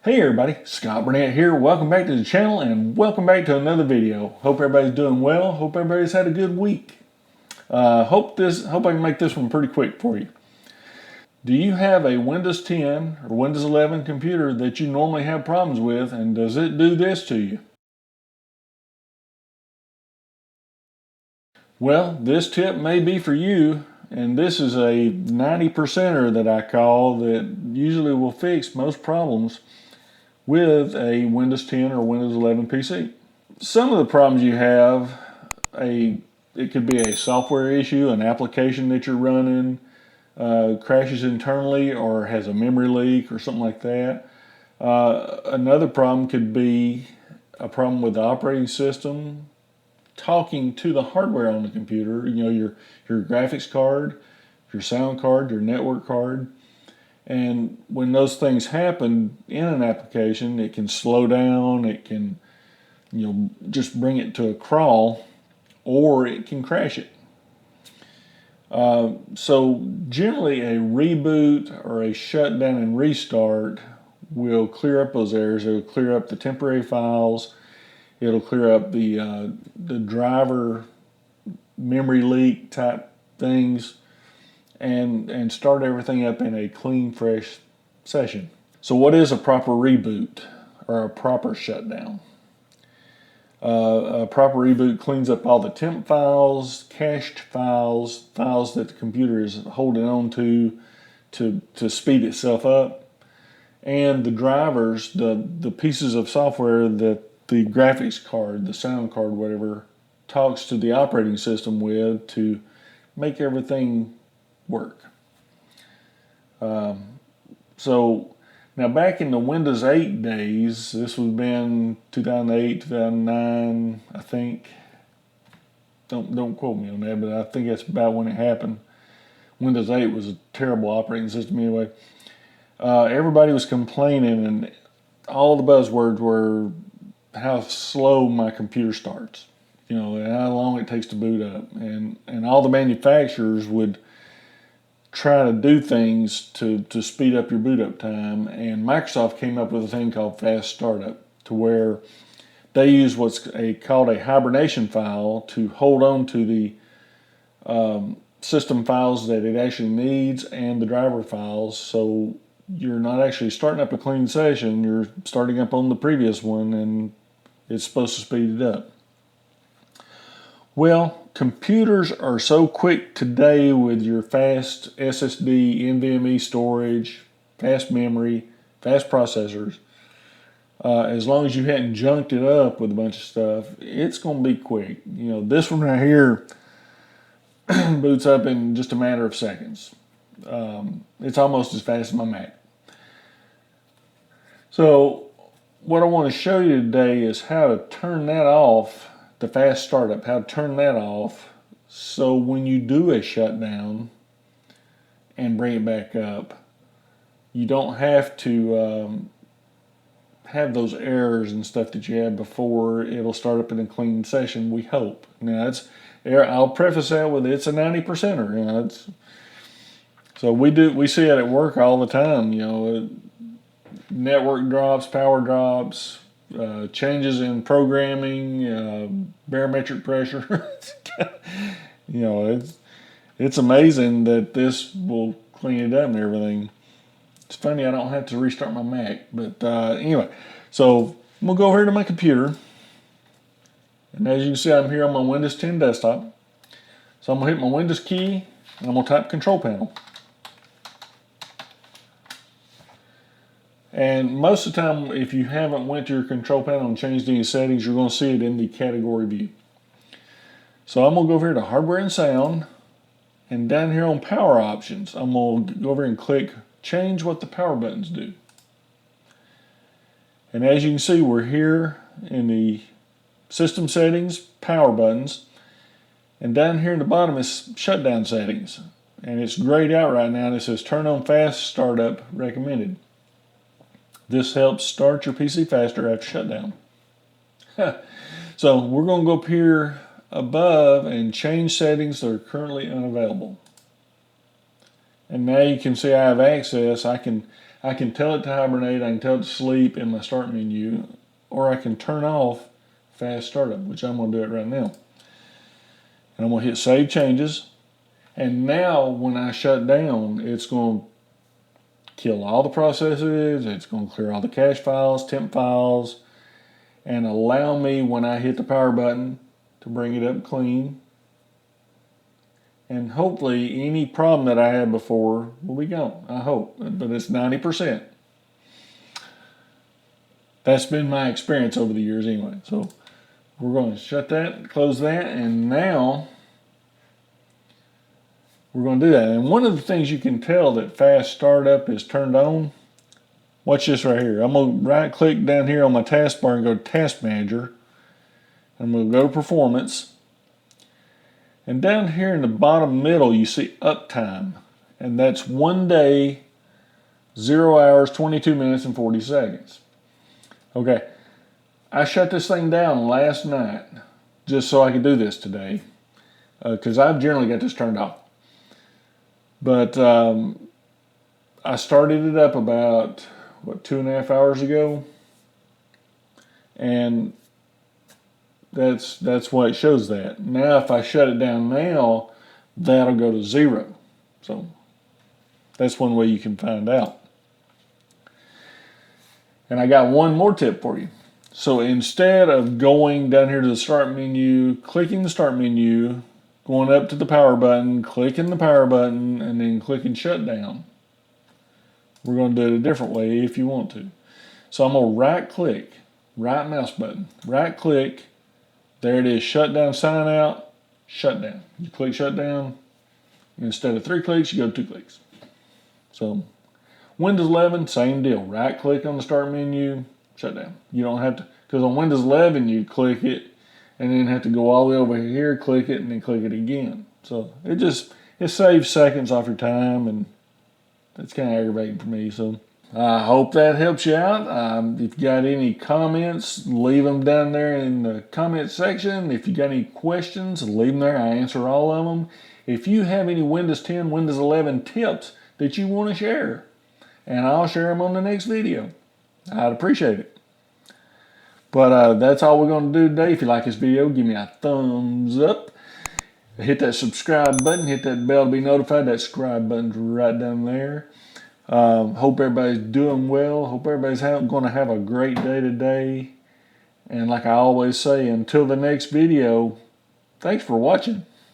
Hey everybody, Scott Burnette here. Welcome back to the channel and welcome back to another video. Hope everybody's doing well. Hope everybody's had a good week. Hope I can make this one pretty quick for you. Do you have a Windows 10 or Windows 11 computer that you normally have problems with, and does it do this to you? Well, this tip may be for you, and this is a 90%er that I call that usually will fix most problems with a Windows 10 or Windows 11 PC. Some of the problems you have, it could be a software issue, an application that you're running crashes internally or has a memory leak or something like that. Another problem could be a problem with the operating system talking to the hardware on the computer. You know, your graphics card, your sound card, your network card. And when those things happen in an application, it can slow down, it can, just bring it to a crawl, or it can crash it. So generally a reboot or a shutdown and restart will clear up those errors. It'll clear up the temporary files. It'll clear up the driver memory leak type things, and start everything up in a clean, fresh session. So what is a proper reboot or a proper shutdown? A proper reboot cleans up all the temp files, cached files, files that the computer is holding on to speed itself up, and the drivers, the pieces of software that the graphics card, the sound card, whatever, talks to the operating system with to make everything work. So now back in the Windows 8 days, this would have been 2008, 2009, I think. Don't quote me on that, but I think that's about when it happened. Windows 8 was a terrible operating system anyway. Everybody was complaining, and all the buzzwords were how slow my computer starts, and how long it takes to boot up. And all the manufacturers would try to do things to speed up your boot up time, and Microsoft came up with a thing called fast startup, to where they use what's called a hibernation file to hold on to the system files that it actually needs and the driver files, so you're not actually starting up a clean session, you're starting up on the previous one, and it's supposed to speed it up. Well, computers are so quick today with your fast SSD, NVMe storage, fast memory, fast processors. As long as you hadn't junked it up with a bunch of stuff, it's going to be quick. This one right here boots up in just a matter of seconds. It's almost as fast as my Mac. So what I want to show you today is how to turn that off, the fast startup, how to turn that off, so when you do a shutdown and bring it back up, you don't have to have those errors and stuff that you had before. It'll start up in a clean session, we hope. Now, I'll preface that with it's a 90%er. So we see it at work all the time. Network drops, power drops, changes in programming, barometric pressure. It's amazing that this will clean it up and everything. It's funny I don't have to restart my Mac, but anyway. So I'm gonna go over here to my computer, and as you can see, I'm here on my Windows 10 desktop. So I'm gonna hit my Windows key, and I'm gonna type Control Panel. And most of the time, if you haven't went to your control panel and changed any settings, you're going to see it in the category view. So I'm going to go over here to Hardware and Sound, and down here on Power Options, I'm going to go over and click Change what the power buttons do. And as you can see, we're here in the System Settings, Power Buttons, and down here in the bottom is Shutdown Settings. And it's grayed out right now, and it says Turn on Fast Startup Recommended. This helps start your PC faster after shutdown. So we're going to go up here above and change settings that are currently unavailable. And now you can see I have access. I can I can tell it to hibernate, I can tell it to sleep in my start menu, or I can turn off fast startup, which I'm going to do it right now. And I'm going to hit save changes. And now when I shut down, it's going to kill all the processes, it's going to clear all the cache files, temp files, and allow me, when I hit the power button, to bring it up clean. And hopefully any problem that I had before will be gone, I hope, but it's 90%. That's been my experience over the years anyway. So we're going to shut that, close that, and now we're going to do that. And one of the things you can tell that fast startup is turned on, watch this right here. I'm going to right click down here on my taskbar and go to Task Manager. I'm going to go to Performance. And down here in the bottom middle, you see Uptime. And that's 1 day, 0 hours, 22 minutes, and 40 seconds. Okay, I shut this thing down last night just so I could do this today, because I've generally got this turned off. But I started it up about, 2.5 hours ago, and that's why it shows that. Now if I shut it down now, that'll go to 0. So that's one way you can find out. And I got one more tip for you. So instead of going down here to the start menu, clicking the start menu, going up to the power button, clicking the power button, and then clicking shutdown, we're going to do it a different way if you want to. So I'm going to right click, right mouse button, right click, there it is, shutdown, sign out, shutdown. You click shutdown, instead of 3 clicks, you go 2 clicks. So Windows 11, same deal. Right click on the start menu, shut down. You don't have to, because on Windows 11 you click it and then have to go all the way over here, click it, and then click it again. So it saves seconds off your time, and it's kind of aggravating for me. So I hope that helps you out. If you got any comments, leave them down there in the comment section. If you got any questions, leave them there. I answer all of them. If you have any Windows 10, Windows 11 tips that you want to share, and I'll share them on the next video, I'd appreciate it. But that's all we're going to do today. If you like this video, give me a thumbs up. Hit that subscribe button. Hit that bell to be notified. That subscribe button's right down there. Hope everybody's doing well. Hope everybody's going to have a great day today. And like I always say, until the next video, thanks for watching.